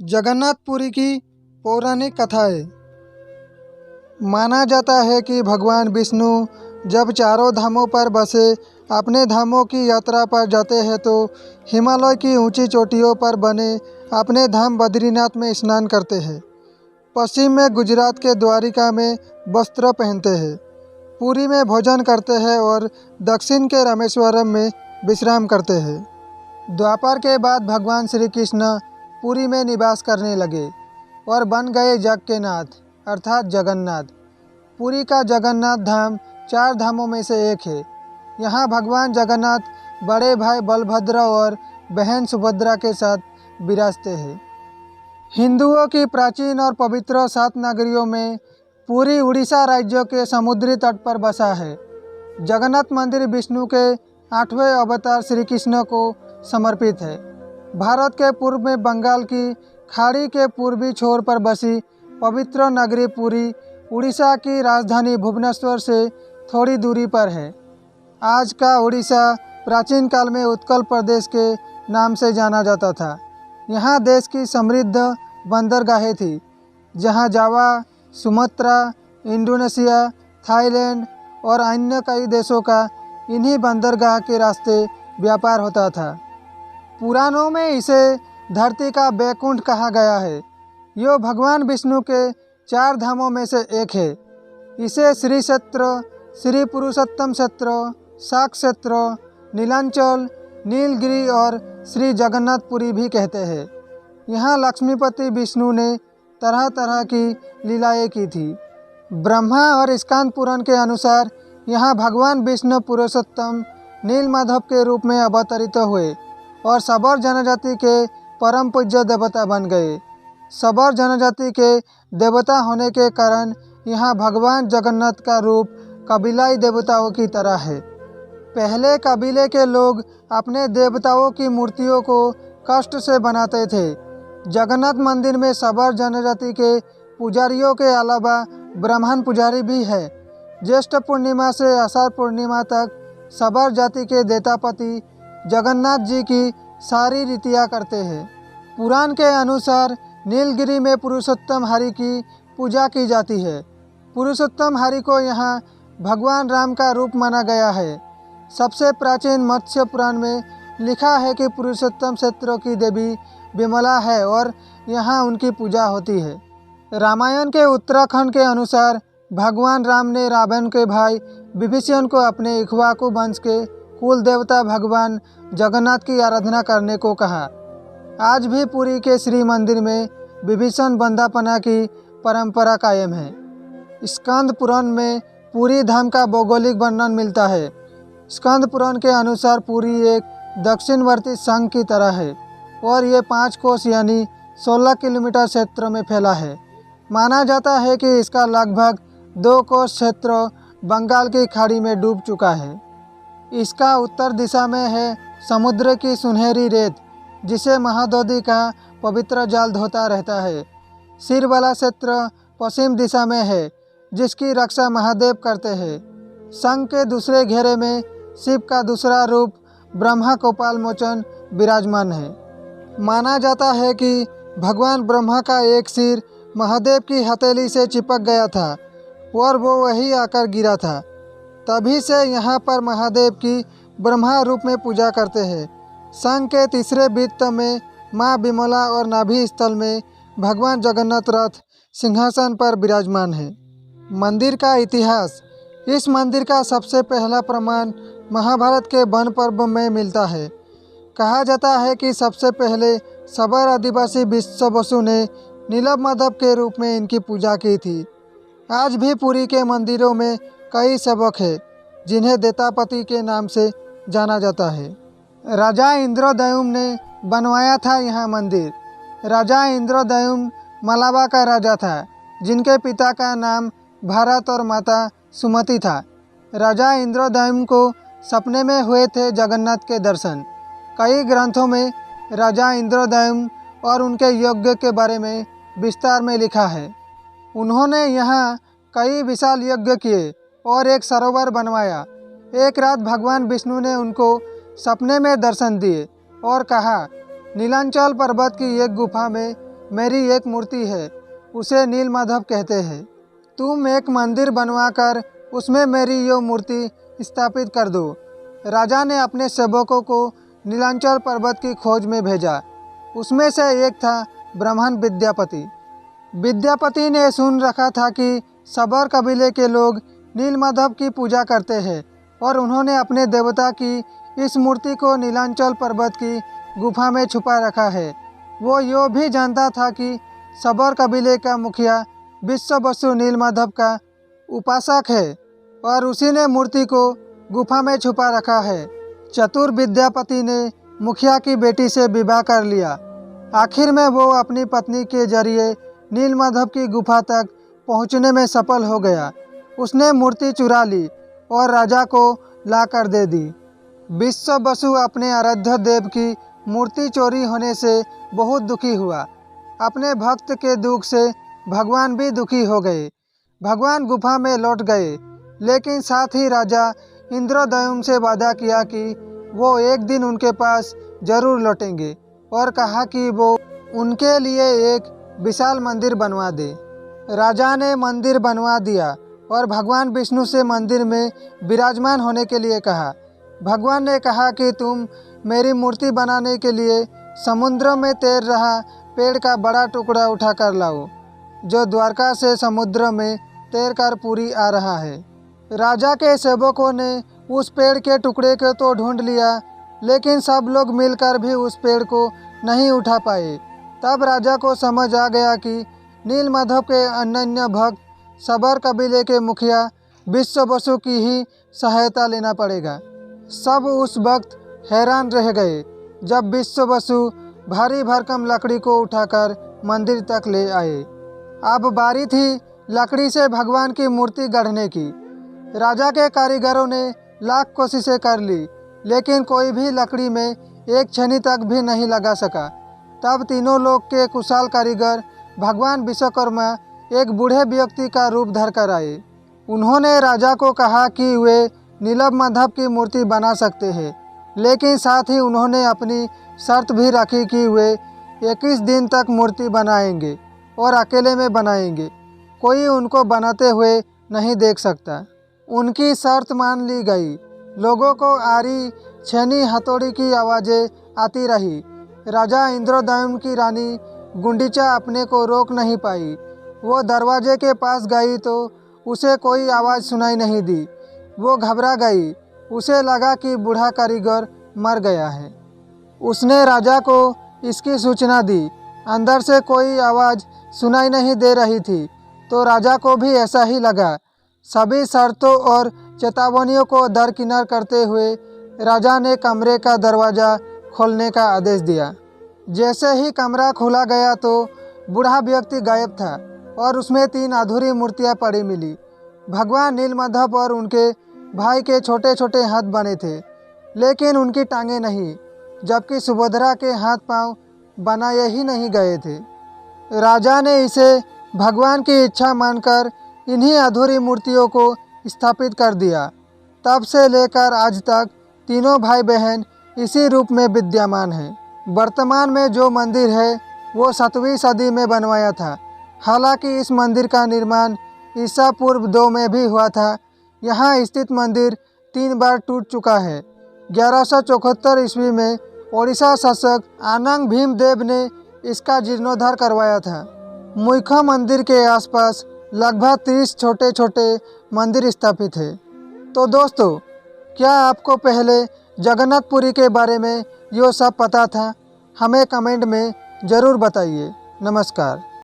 जगन्नाथपुरी की पौराणिक कथाएँ। माना जाता है कि भगवान विष्णु जब चारों धामों पर बसे अपने धामों की यात्रा पर जाते हैं तो हिमालय की ऊंची चोटियों पर बने अपने धाम बद्रीनाथ में स्नान करते हैं। पश्चिम में गुजरात के द्वारिका में वस्त्र पहनते हैं, पुरी में भोजन करते हैं और दक्षिण के रामेश्वरम में विश्राम करते हैं। द्वापर के बाद भगवान श्री कृष्ण पुरी में निवास करने लगे और बन गए जग के नाथ अर्थात जगन्नाथ। पुरी का जगन्नाथ धाम चार धामों में से एक है। यहाँ भगवान जगन्नाथ बड़े भाई बलभद्र और बहन सुभद्रा के साथ विराजते हैं। हिंदुओं की प्राचीन और पवित्र 7 नगरियों में पुरी उड़ीसा राज्य के समुद्री तट पर बसा है। जगन्नाथ मंदिर विष्णु के 8वें अवतार श्री कृष्ण को समर्पित है। भारत के पूर्व में बंगाल की खाड़ी के पूर्वी छोर पर बसी पवित्र नगरी पुरी उड़ीसा की राजधानी भुवनेश्वर से थोड़ी दूरी पर है। आज का उड़ीसा प्राचीन काल में उत्कल प्रदेश के नाम से जाना जाता था। यहाँ देश की समृद्ध बंदरगाहें थी, जहाँ जावा, सुमात्रा, इंडोनेशिया, थाईलैंड और अन्य कई देशों का इन्हीं बंदरगाह के रास्ते व्यापार होता था। पुराणों में इसे धरती का बैकुंठ कहा गया है। यह भगवान विष्णु के 4 धामों में से एक है। इसे श्री क्षेत्र, श्री पुरुषोत्तम क्षेत्र, शाक क्षेत्र, नीलांचल, नीलगिरी और श्री जगन्नाथपुरी भी कहते हैं। यहाँ लक्ष्मीपति विष्णु ने तरह तरह की लीलाएं की थी। ब्रह्मा और स्कांद पुराण के अनुसार यहाँ भगवान विष्णु पुरुषोत्तम नीलमाधव के रूप में अवतरित हुए और सबर जनजाति के परम पूज्य देवता बन गए। सबर जनजाति के देवता होने के कारण यहाँ भगवान जगन्नाथ का रूप कबीलाई देवताओं की तरह है। पहले कबीले के लोग अपने देवताओं की मूर्तियों को कष्ट से बनाते थे। जगन्नाथ मंदिर में सबर जनजाति के पुजारियों के अलावा ब्राह्मण पुजारी भी है। ज्येष्ठ पूर्णिमा से आषाढ़ पूर्णिमा तक सबर जाति के देवतापति जगन्नाथ जी की सारी रीतियाँ करते हैं। पुराण के अनुसार नीलगिरी में पुरुषोत्तम हरि की पूजा की जाती है। पुरुषोत्तम हरि को यहाँ भगवान राम का रूप माना गया है। सबसे प्राचीन मत्स्य पुराण में लिखा है कि पुरुषोत्तम क्षेत्रों की देवी विमला है और यहाँ उनकी पूजा होती है। रामायण के उत्तराखंड के अनुसार भगवान राम ने रावण के भाई विभीषण को अपने इक्ष्वाकु वंश के कुल देवता भगवान जगन्नाथ की आराधना करने को कहा। आज भी पुरी के श्री मंदिर में विभीषण वंदना की परंपरा कायम है। स्कंद पुराण में पुरी धाम का भौगोलिक वर्णन मिलता है। स्कंद पुराण के अनुसार पुरी एक दक्षिणवर्ती संघ की तरह है और ये 5 कोस यानी 16 किलोमीटर क्षेत्र में फैला है। माना जाता है कि इसका लगभग 2 कोस क्षेत्र बंगाल की खाड़ी में डूब चुका है। इसका उत्तर दिशा में है समुद्र की सुनहरी रेत, जिसे महादोदी का पवित्र जाल धोता रहता है। सिर वाला क्षेत्र पश्चिम दिशा में है, जिसकी रक्षा महादेव करते हैं। संघ के दूसरे घेरे में शिव का दूसरा रूप ब्रह्मा कपाल मोचन विराजमान है। माना जाता है कि भगवान ब्रह्मा का एक सिर महादेव की हथेली से चिपक गया था और वो वहीं आकर गिरा था। तभी से यहाँ पर महादेव की ब्रह्मा रूप में पूजा करते हैं। संघ के तीसरे वृत्त में माँ विमला और नाभि स्थल में भगवान जगन्नाथ रथ सिंहासन पर विराजमान है। मंदिर का इतिहास। इस मंदिर का सबसे पहला प्रमाण महाभारत के वन पर्व में मिलता है। कहा जाता है कि सबसे पहले सबर आदिवासी विश्व बसु ने नीलमाधव के रूप में इनकी पूजा की थी। आज भी पुरी के मंदिरों में कई सेवक हैं, जिन्हें देवतापति के नाम से जाना जाता है। राजा इंद्रद्युम्न ने बनवाया था यहाँ मंदिर। राजा इंद्रद्युम्न मलावा का राजा था, जिनके पिता का नाम भारत और माता सुमति था। राजा इंद्रद्युम्न को सपने में हुए थे जगन्नाथ के दर्शन। कई ग्रंथों में राजा इंद्रद्युम्न और उनके यज्ञ के बारे में विस्तार में लिखा है। उन्होंने यहाँ कई विशाल यज्ञ किए और एक सरोवर बनवाया। एक रात भगवान विष्णु ने उनको सपने में दर्शन दिए और कहा, नीलांचल पर्वत की एक गुफा में मेरी एक मूर्ति है, उसे नीलमाधव कहते हैं। तुम एक मंदिर बनवाकर उसमें मेरी यो मूर्ति स्थापित कर दो। राजा ने अपने सेवकों को नीलांचल पर्वत की खोज में भेजा। उसमें से एक था ब्राह्मण विद्यापति। विद्यापति ने सुन रखा था कि सबर कबीले के लोग नीलमाधव की पूजा करते हैं और उन्होंने अपने देवता की इस मूर्ति को नीलांचल पर्वत की गुफा में छुपा रखा है। वो यो भी जानता था कि सबर कबीले का मुखिया विश्ववसु नीलमाधव का उपासक है और उसी ने मूर्ति को गुफा में छुपा रखा है। चतुर विद्यापति ने मुखिया की बेटी से विवाह कर लिया। आखिर में वो अपनी पत्नी के जरिए नीलमाधव की गुफा तक पहुंचने में सफल हो गया। उसने मूर्ति चुरा ली और राजा को ला कर दे दी। विश्ववसु अपने आराध्य देव की मूर्ति चोरी होने से बहुत दुखी हुआ। अपने भक्त के दुख से भगवान भी दुखी हो गए। भगवान गुफा में लौट गए, लेकिन साथ ही राजा इंद्रद्युम्न से वादा किया कि वो एक दिन उनके पास जरूर लौटेंगे और कहा कि वो उनके लिए एक विशाल मंदिर बनवा दे। राजा ने मंदिर बनवा दिया और भगवान विष्णु से मंदिर में विराजमान होने के लिए कहा। भगवान ने कहा कि तुम मेरी मूर्ति बनाने के लिए समुद्र में तैर रहा पेड़ का बड़ा टुकड़ा उठा कर लाओ, जो द्वारका से समुद्र में तैर कर पूरी आ रहा है। राजा के सेवकों ने उस पेड़ के टुकड़े को तो ढूंढ लिया, लेकिन सब लोग मिलकर भी उस पेड़ को नहीं उठा पाए। तब राजा को समझ आ गया कि नीलमाधव के अनन्य भक्त सबर कबीले के मुखिया विश्ववसु की ही सहायता लेना पड़ेगा। सब उस वक्त हैरान रह गए जब विश्ववसु भारी भरकम लकड़ी को उठाकर मंदिर तक ले आए। अब बारी थी लकड़ी से भगवान की मूर्ति गढ़ने की। राजा के कारीगरों ने लाख कोशिशें कर ली, लेकिन कोई भी लकड़ी में एक छेनी तक भी नहीं लगा सका। तब तीनों लोग के कुशल कारीगर भगवान विश्वकर्मा एक बूढ़े व्यक्ति का रूप धरकर आए। उन्होंने राजा को कहा कि वे नीलमाधव की मूर्ति बना सकते हैं, लेकिन साथ ही उन्होंने अपनी शर्त भी रखी कि वे 21 दिन तक मूर्ति बनाएंगे और अकेले में बनाएंगे। कोई उनको बनाते हुए नहीं देख सकता। उनकी शर्त मान ली गई। लोगों को आरी, छेनी, हथौड़ी की आवाज़ें आती रही। राजा इंद्रद्युम्न की रानी गुंडीचा अपने को रोक नहीं पाई। वो दरवाजे के पास गई तो उसे कोई आवाज़ सुनाई नहीं दी। वो घबरा गई। उसे लगा कि बूढ़ा कारीगर मर गया है। उसने राजा को इसकी सूचना दी। अंदर से कोई आवाज़ सुनाई नहीं दे रही थी, तो राजा को भी ऐसा ही लगा। सभी शर्तों और चेतावनियों को दरकिनार करते हुए राजा ने कमरे का दरवाज़ा खोलने का आदेश दिया। जैसे ही कमरा खोला गया तो बूढ़ा व्यक्ति गायब था और उसमें 3 अधूरी मूर्तियां पड़ी मिली। भगवान नीलमाधव और उनके भाई के छोटे छोटे हाथ बने थे, लेकिन उनकी टांगें नहीं, जबकि सुभद्रा के हाथ पांव बनाए ही नहीं गए थे। राजा ने इसे भगवान की इच्छा मानकर इन्हीं अधूरी मूर्तियों को स्थापित कर दिया। तब से लेकर आज तक तीनों भाई बहन इसी रूप में विद्यमान हैं। वर्तमान में जो मंदिर है वो 7वीं सदी में बनवाया था। हालांकि इस मंदिर का निर्माण ईसा पूर्व 2 में भी हुआ था। यहाँ स्थित मंदिर 3 बार टूट चुका है। 1174 ईस्वी में ओडिशा शासक आनंग भीमदेव ने इसका जीर्णोद्धार करवाया था। मुख्य मंदिर के आसपास लगभग 30 छोटे छोटे मंदिर स्थापित हैं। तो दोस्तों, क्या आपको पहले जगन्नाथपुरी के बारे में ये सब पता था? हमें कमेंट में ज़रूर बताइए। नमस्कार।